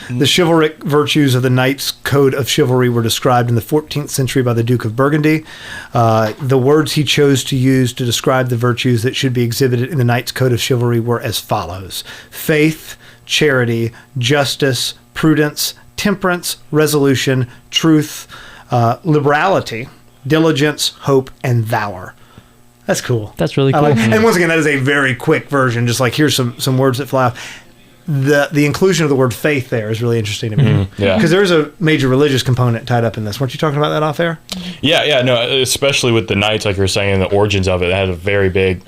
The chivalric virtues of the Knight's Code of Chivalry were described in the 14th century by the Duke of Burgundy. The words he chose to use to describe the virtues that should be exhibited in the Knight's Code of Chivalry were as follows: faith, charity, justice, prudence, temperance, resolution, truth, liberality, diligence, hope, and valor. That's cool. That's really cool. And once again, that is a very quick version. Just like, here's some words that fly off. The inclusion of the word faith there is really interesting to me. Yeah. Because there's a major religious component tied up in this. Weren't you talking about that off air? Yeah, no, especially with the Knights, like you were saying, the origins of it had a very big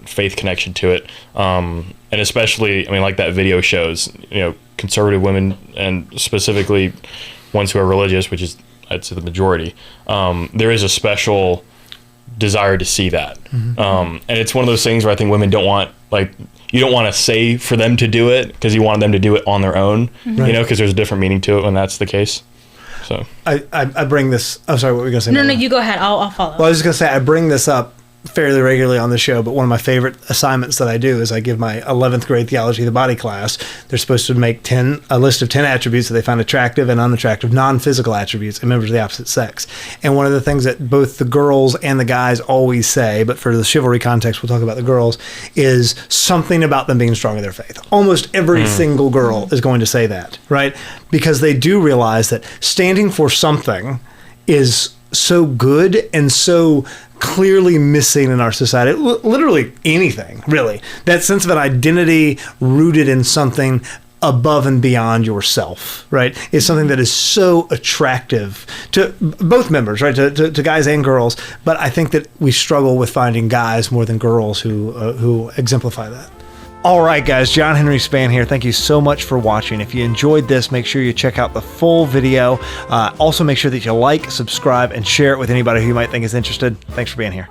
faith connection to it. And especially, I mean, like that video shows, conservative women, and specifically ones who are religious, which is, I'd say, the majority. There is a special desire to see that. And it's one of those things where I think women don't want, like, you don't want to say for them to do it because you want them to do it on their own, because there's a different meaning to it when that's the case. So I bring this. Oh, sorry, what were we going to say? No, you go ahead. I'll follow. Well, I was just going to say, I bring this up fairly regularly on the show, but one of my favorite assignments that I do is I give my 11th grade theology of the body class. They're supposed to make a list of 10 attributes that they find attractive and unattractive, non-physical attributes in members of the opposite sex. And one of the things that both the girls and the guys always say, but for the chivalry context, we'll talk about the girls, is something about them being strong in their faith. Almost every single girl is going to say that, right? Because they do realize that standing for something is so good and so clearly missing in our society. Literally anything, really. That sense of an identity rooted in something above and beyond yourself, right, is something that is so attractive to both members, right, to guys and girls. But I think that we struggle with finding guys more than girls who exemplify that. All right, guys, John Henry Spann here. Thank you so much for watching. If you enjoyed this, make sure you check out the full video. Also, make sure that you like, subscribe, and share it with anybody who you might think is interested. Thanks for being here.